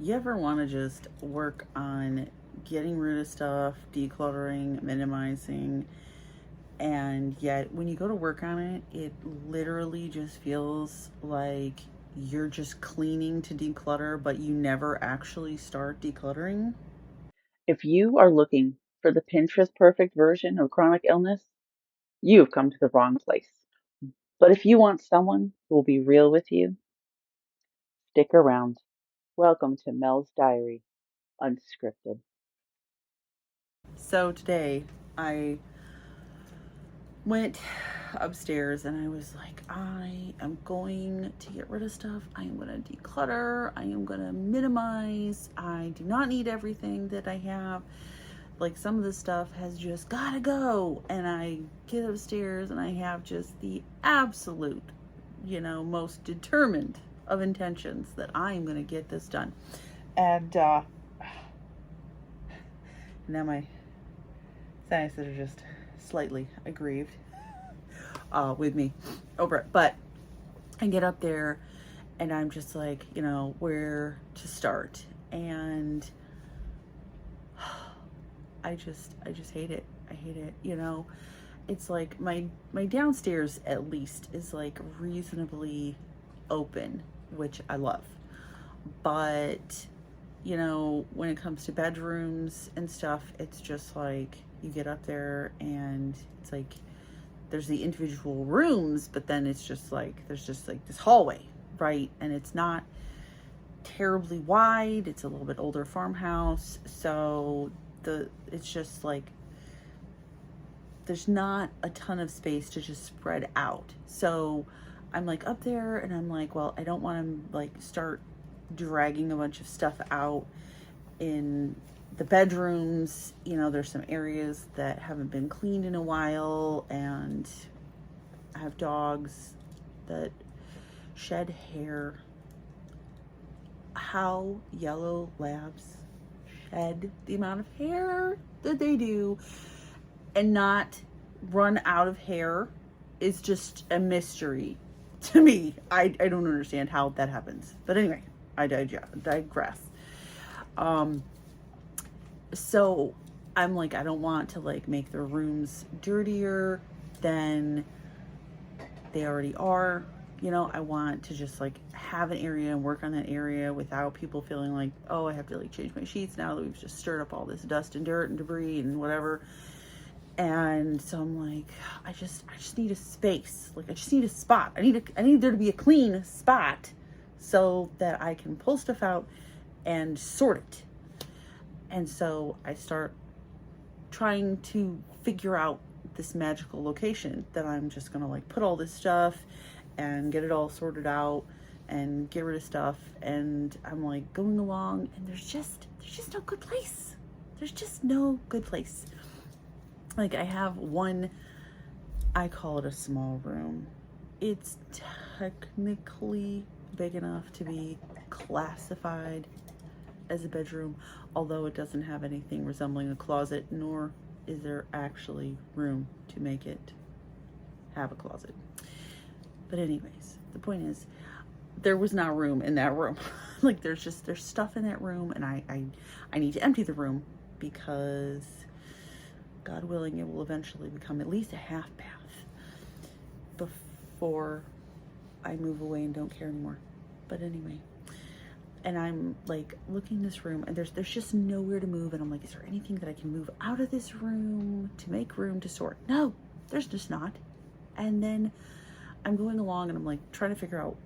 You ever want to just work on getting rid of stuff, decluttering, minimizing, and yet when you go to work on it, it literally just feels like you're just cleaning to declutter, but you never actually start decluttering? If you are looking for the Pinterest perfect version of chronic illness, you've come to the wrong place. But if you want someone who will be real with you, stick around. Welcome to Mel's Diary, unscripted. So today I went upstairs and I was like, I am going to get rid of stuff. I am going to declutter. I am going to minimize. I do not need everything that I have. Like some of the stuff has just got to go. And I get upstairs and I have just the absolute, most determined of intentions that I am going to get this done. And now my sinuses are just slightly aggrieved with me over it. But I get up there and I'm just like, where to start. And I just hate it. I hate it. It's like my downstairs at least is like reasonably open, which I love. But when it comes to bedrooms and stuff, it's just like you get up there and it's like there's the individual rooms, but then it's just like there's just like this hallway, right? And it's not terribly wide. It's a little bit older farmhouse, so it's just like there's not a ton of space to just spread out. So I'm like up there and I'm like, well, I don't want to like start dragging a bunch of stuff out in the bedrooms. There's some areas that haven't been cleaned in a while, and I have dogs that shed hair. How yellow labs shed the amount of hair that they do and not run out of hair is just a mystery to me. I don't understand how that happens. But anyway, I digress. So I'm like, I don't want to like make the rooms dirtier than they already are. I want to just like have an area and work on that area without people feeling like, oh, I have to like change my sheets now that we've just stirred up all this dust and dirt and debris and whatever. And so I'm like, I just need a space. Like I just need a spot. I need there to be a clean spot so that I can pull stuff out and sort it. And so I start trying to figure out this magical location that I'm just gonna like put all this stuff and get it all sorted out and get rid of stuff. And I'm like going along and there's just no good place. There's just no good place. Like I have one, I call it a small room. It's technically big enough to be classified as a bedroom, although it doesn't have anything resembling a closet, nor is there actually room to make it have a closet. But anyways, the point is there was not room in that room. Like there's stuff in that room, and I need to empty the room because God willing it will eventually become at least a half bath before I move away and don't care anymore. But anyway, and I'm like looking in this room and there's just nowhere to move, and I'm like, is there anything that I can move out of this room to make room to sort? No, there's just not. And then I'm going along and I'm like trying to figure out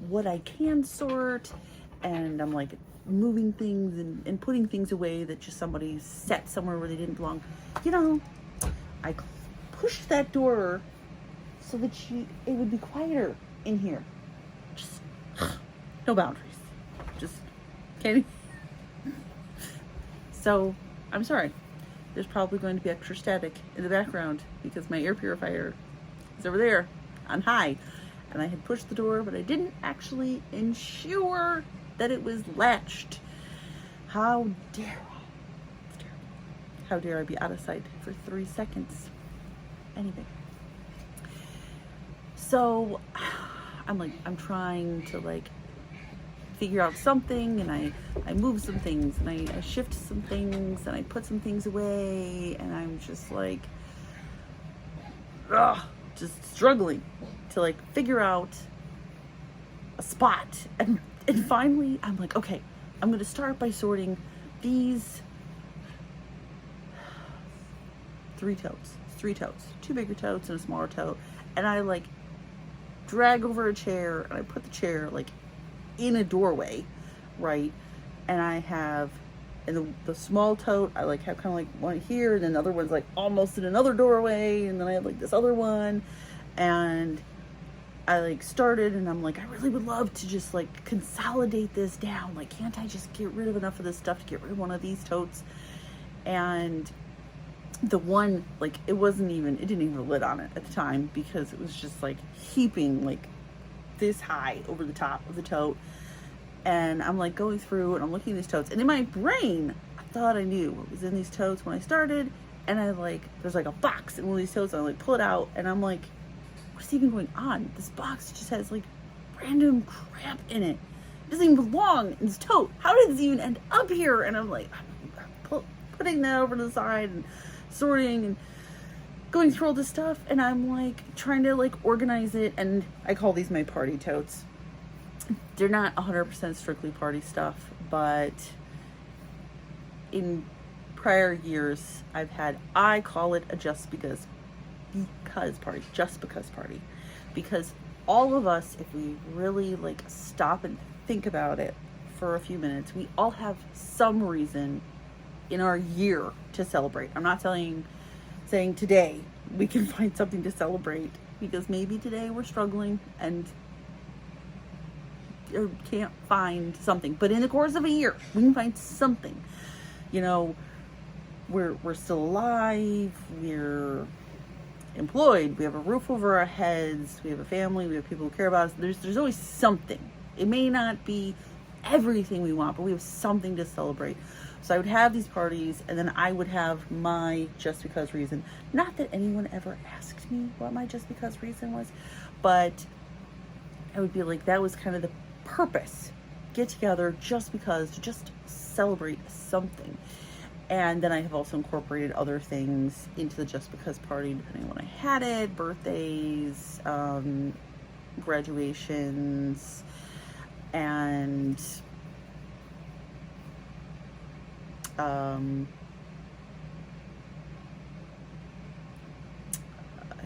what I can sort, and I'm like moving things and putting things away that just somebody set somewhere where they didn't belong. I pushed that door so that it would be quieter in here. Just no boundaries. Just kidding. So I'm sorry. There's probably going to be extra static in the background because my air purifier is over there on high. And I had pushed the door, but I didn't actually ensure that it was latched. How dare I? How dare I be out of sight for 3 seconds? Anyway. So I'm trying to like figure out something, and I move some things, and I shift some things, and I put some things away, and I'm just like, ugh, just struggling to like figure out a spot. And finally I'm like, okay, I'm gonna start by sorting these three totes, two bigger totes and a smaller tote. And I like drag over a chair, and I put the chair like in a doorway, right? And I have, and the small tote, I like have kind of like one here, and then the other one's like almost in another doorway, and then I have like this other one. And I like started, and I'm like, I really would love to just like consolidate this down. Like, can't I just get rid of enough of this stuff to get rid of one of these totes? And the one, like, it didn't even have a lid on it at the time, because it was just like heaping like this high over the top of the tote. And I'm like going through, and I'm looking at these totes, and in my brain I thought I knew what was in these totes when I started. And I like, there's like a box in one of these totes, and I like pull it out, and I'm like, what's even going on? This box just has like random crap in it. It doesn't even belong in this tote. How did this even end up here? And I'm like, putting that over to the side and sorting and going through all this stuff. And I'm like trying to like organize it. And I call these my party totes. They're not 100% strictly party stuff, but in prior years I call it a just because party, because all of us, if we really like stop and think about it for a few minutes, we all have some reason in our year to celebrate. I'm not saying today we can find something to celebrate, because maybe today we're struggling and can't find something, but in the course of a year we can find something. You know, we're still alive, we're employed, we have a roof over our heads, we have a family, we have people who care about us. There's always something. It may not be everything we want, but we have something to celebrate. So I would have these parties, and then I would have my just because reason. Not that anyone ever asked me what my just because reason was, but I would be like, that was kind of the purpose. Get together just because, to just celebrate something. And then I have also incorporated other things into the just because party, depending on when I had it: birthdays, graduations, and I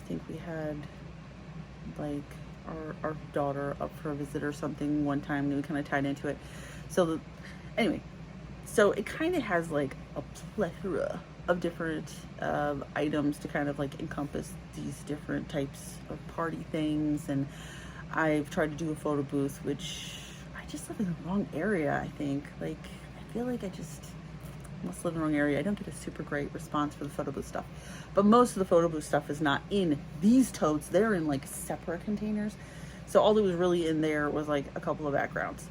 think we had like our daughter up for a visit or something one time, and we kind of tied into it. So anyway, so it kind of has like a plethora of different items to kind of like encompass these different types of party things. And I've tried to do a photo booth, which I just live in the wrong area, I think. Like, I feel like I just must live in the wrong area. I don't get a super great response for the photo booth stuff. But most of the photo booth stuff is not in these totes. They're in like separate containers. So all that was really in there was like a couple of backgrounds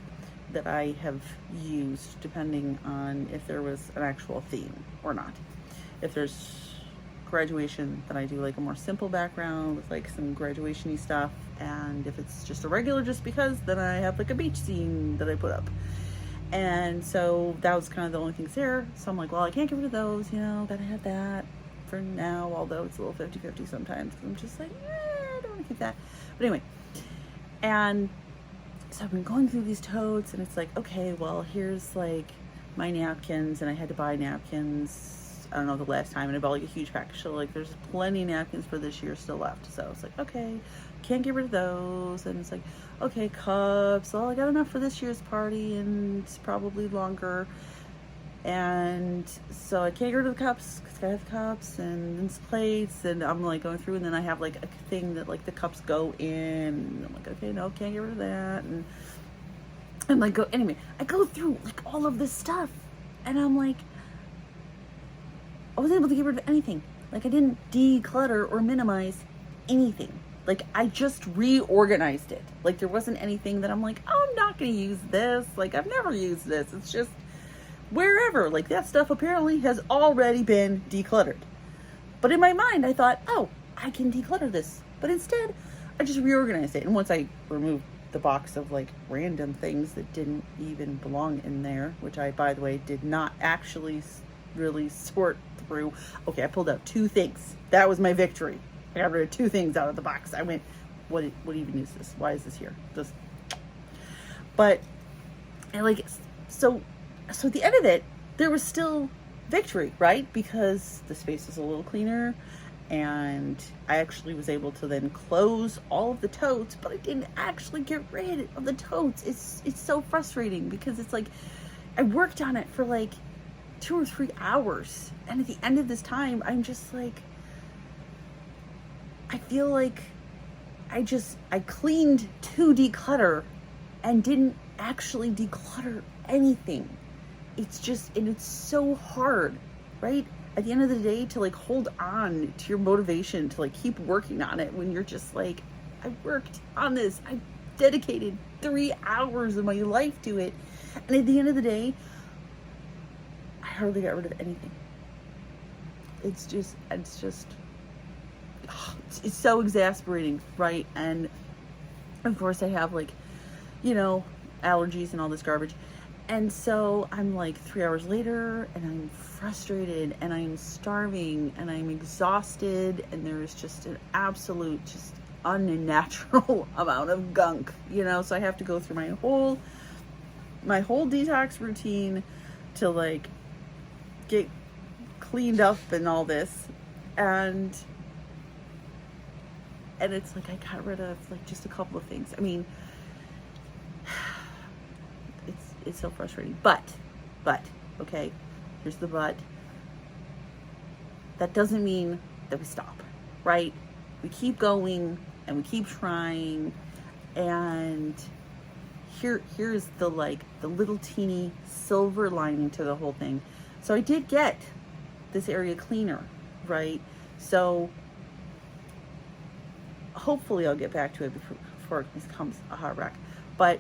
that I have used depending on if there was an actual theme or not. If there's graduation, then I do like a more simple background with like some graduation-y stuff. And if it's just a regular just because, then I have like a beach scene that I put up. And so that was kind of the only things there. So I'm like, well, I can't get rid of those, you know, gotta have that for now, although it's a little 50-50 sometimes. I'm just like, I don't want to keep that. But anyway, and so I've been going through these totes, and it's like, okay, well, here's like my napkins, and I had to buy napkins, I don't know, the last time, and I bought like a huge package. So like there's plenty of napkins for this year still left. So it's like, okay, can't get rid of those. And it's like, okay, cups, well, I got enough for this year's party and it's probably longer. And so I can't get rid of the cups because I have the cups, and then plates, and I'm like going through, and then I have like a thing that like the cups go in, and I'm like, okay, no, can't get rid of that. And I'm like, anyway, I go through like all of this stuff, and I'm like, I wasn't able to get rid of anything. Like, I didn't declutter or minimize anything. Like, I just reorganized it. Like, there wasn't anything that I'm like, oh, I'm not going to use this. Like, I've never used this. It's just wherever. Like, that stuff apparently has already been decluttered. But in my mind, I thought, oh, I can declutter this. But instead, I just reorganized it. And once I removed the box of like random things that didn't even belong in there, which I, by the way, did not actually really sort through. Okay, I pulled out 2 things. That was my victory. I got rid of 2 things out of the box. I went, what even is this? Why is this here? Just, but and like, so at the end of it, there was still victory, right? Because the space was a little cleaner, and I actually was able to then close all of the totes, but I didn't actually get rid of the totes. It's so frustrating because it's like I worked on it for like 2 or 3 hours, and at the end of this time, I'm just like, I feel like I cleaned to declutter and didn't actually declutter anything. It's just, and it's so hard, right? At the end of the day, to like hold on to your motivation to like keep working on it when you're just like, I worked on this, I dedicated 3 hours of my life to it, and at the end of the day, I hardly got rid of anything. It's so exasperating, right? And of course I have like, allergies and all this garbage. And so I'm like 3 hours later, and I'm frustrated, and I'm starving, and I'm exhausted, and there's just an absolute, just unnatural amount of gunk, so I have to go through my whole detox routine to like get cleaned up and all this. And it's like I got rid of like just a couple of things. I mean, it's so frustrating. But, okay, here's the but. That doesn't mean that we stop, right? We keep going and we keep trying. And here's the little teeny silver lining to the whole thing. So I did get this area cleaner, right? So hopefully I'll get back to it before it becomes a hot wreck. But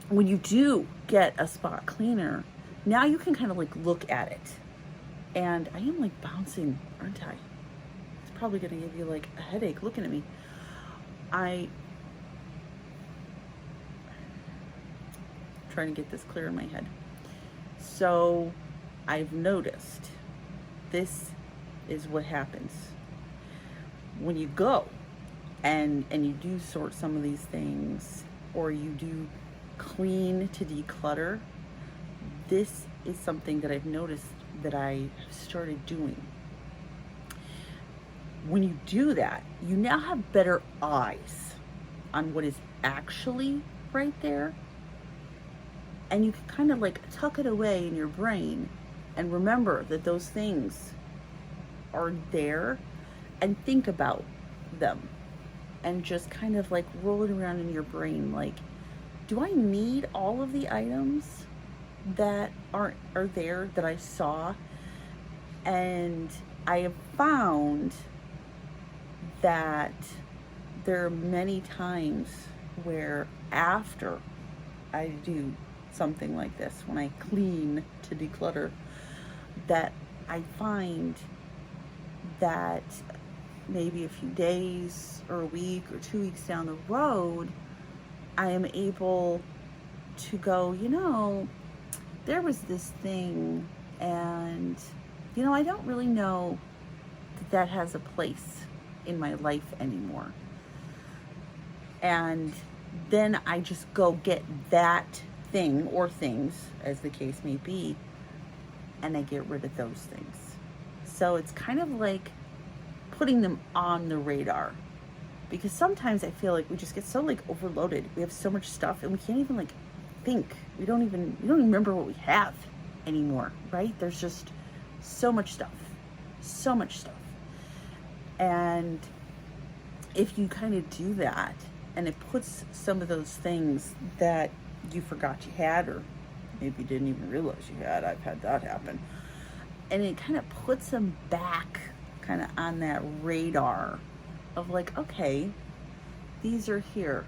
when you do get a spot cleaner, now you can kind of like look at it. And I am like bouncing, aren't I? It's probably going to give you like a headache looking at me. I'm trying to get this clear in my head. So I've noticed this is what happens when you go and you do sort some of these things, or you do clean to declutter. This is something that I've noticed that I have started doing. When you do that, you now have better eyes on what is actually right there, and you can kind of like tuck it away in your brain and remember that those things are there, and think about them, and just kind of like roll it around in your brain like, do I need all of the items that are there that I saw? And I have found that there are many times where after I do something like this, when I clean to declutter, that I find that maybe a few days or a week or 2 weeks down the road, I am able to go, there was this thing, and, I don't really know that has a place in my life anymore. And then I just go get that thing, or things, as the case may be, and I get rid of those things. So it's kind of like putting them on the radar, because sometimes I feel like we just get so like overloaded. We have so much stuff, and we can't even like think. We don't even remember what we have anymore, right? There's just so much stuff. And if you kind of do that, and it puts some of those things that you forgot you had, or maybe you didn't even realize you had, I've had that happen, and it kind of puts them back kind of on that radar of like, okay, these are here.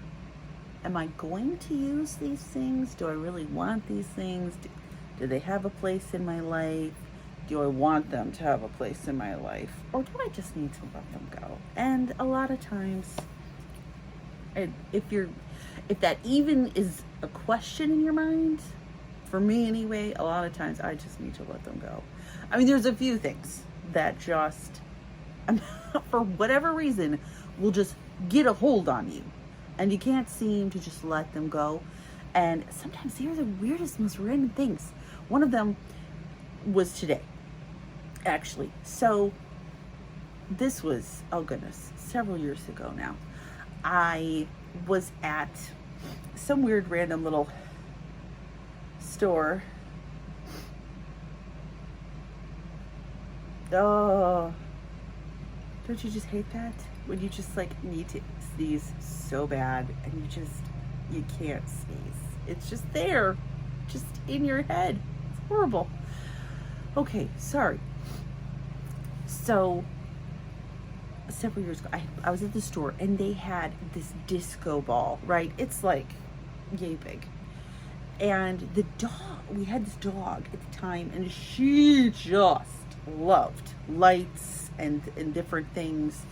Am I going to use these things? Do I really want these things? Do they have a place in my life? Do I want them to have a place in my life? Or do I just need to let them go? And a lot of times And if that even is a question in your mind, for me anyway, a lot of times I just need to let them go. I mean, there's a few things that just, for whatever reason, will just get a hold on you. And you can't seem to just let them go. And sometimes they are the weirdest, most random things. One of them was today, actually. So this was, oh goodness, several years ago now. I was at some weird random little store. Oh, don't you just hate that? When you just like need to sneeze so bad and you can't sneeze. It's just there, just in your head. It's horrible. Okay, sorry. So several years ago, I was at the store and they had this disco ball, right? It's like yay big. And the dog, we had this dog at the time, and she just loved lights and different things.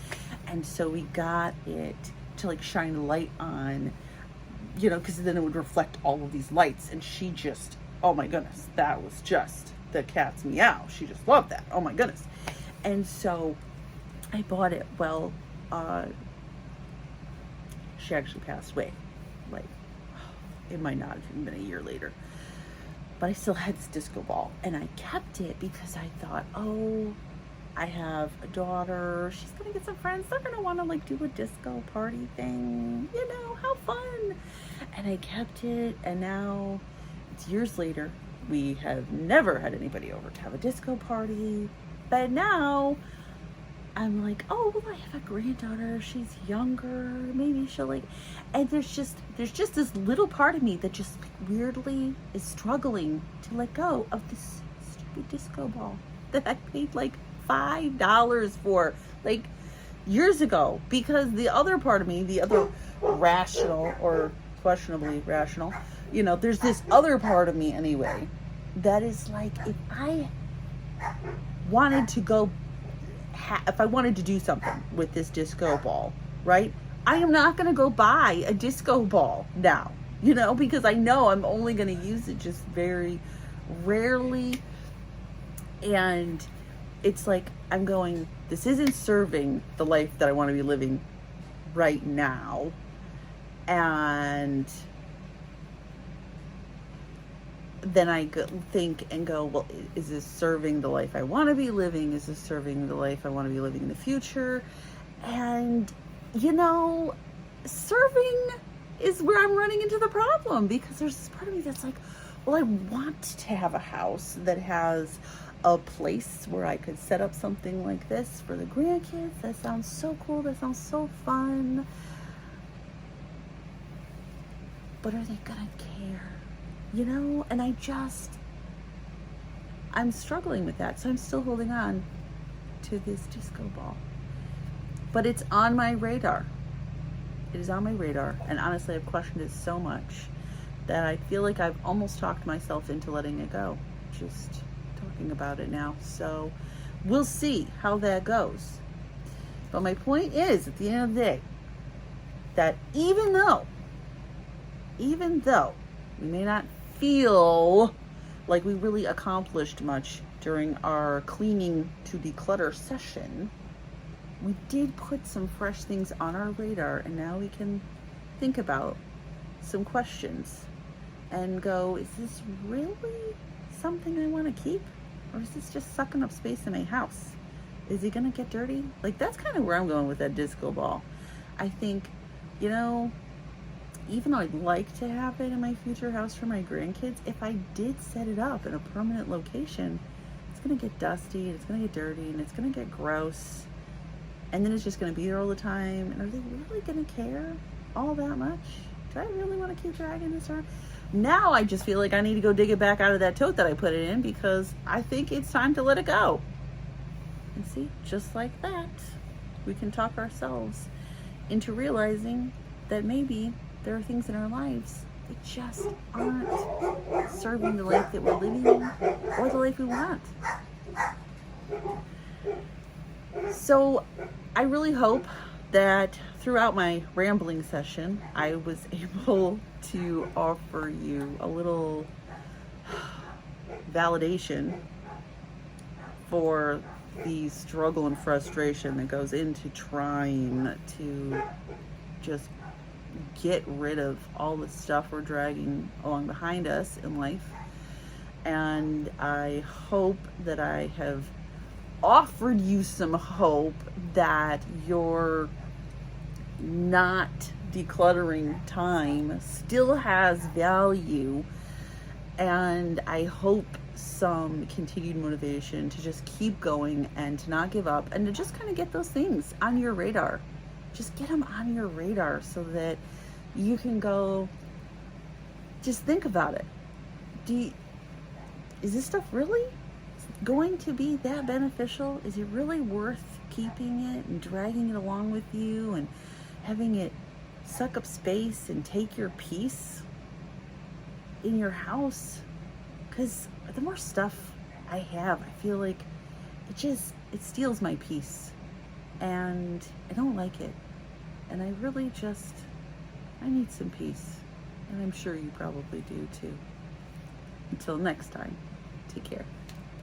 And so we got it to like shine a light on, because then it would reflect all of these lights. And she just, oh my goodness, that was just the cat's meow. She just loved that. Oh my goodness. And so I bought it. Well, she actually passed away. Like, it might not have even been a year later. But I still had this disco ball. And I kept it because I thought, oh, I have a daughter. She's going to get some friends. They're going to want to like do a disco party thing. How fun. And I kept it. And now it's years later. We have never had anybody over to have a disco party. But now I'm like, oh, well, I have a granddaughter. She's younger. Maybe she'll like, and there's just this little part of me that just like, weirdly is struggling to let go of this stupid disco ball that I paid like $5 for like years ago, because the other part of me, the other rational or questionably rational, there's this other part of me anyway that is like, if I wanted to do something with this disco ball, right? I am not going to go buy a disco ball now, because I know I'm only going to use it just very rarely. And it's like, I'm going, this isn't serving the life that I want to be living right now. And then I think and go, well, is this serving the life I want to be living? Is this serving the life I want to be living in the future? And, serving is where I'm running into the problem, because there's this part of me that's like, well, I want to have a house that has a place where I could set up something like this for the grandkids. That sounds so cool. That sounds so fun. But are they gonna care? And I'm struggling with that. So I'm still holding on to this disco ball. But it's on my radar. It is on my radar. And honestly, I've questioned it so much that I feel like I've almost talked myself into letting it go. Just talking about it now. So we'll see how that goes. But my point is, at the end of the day, that even though we may not feel like we really accomplished much during our cleaning to declutter session, we did put some fresh things on our radar, and now we can think about some questions and go, is this really something I want to keep? Or is this just sucking up space in my house? Is it going to get dirty? Like, that's kind of where I'm going with that disco ball. I think, even though I'd like to have it in my future house for my grandkids, if I did set it up in a permanent location, it's going to get dusty, it's going to get dirty, and it's going to get gross. And then it's just going to be there all the time. And are they really going to care all that much? Do I really want to keep dragging this around? Now I just feel like I need to go dig it back out of that tote that I put it in, because I think it's time to let it go. And see, just like that, we can talk ourselves into realizing that maybe there are things in our lives that just aren't serving the life that we're living in or the life we want. So I really hope that throughout my rambling session, I was able to offer you a little validation for the struggle and frustration that goes into trying to just get rid of all the stuff we're dragging along behind us in life. And I hope that I have offered you some hope that your not decluttering time still has value, and I hope some continued motivation to just keep going and to not give up and to just kind of get those things on your radar. Just get them on your radar so that you can go, just think about it. Is this stuff really going to be that beneficial? Is it really worth keeping it and dragging it along with you and having it suck up space and take your peace in your house? Because the more stuff I have, I feel like it steals my peace, and I don't like it. And I really I need some peace, and I'm sure you probably do too. Until next time, take care.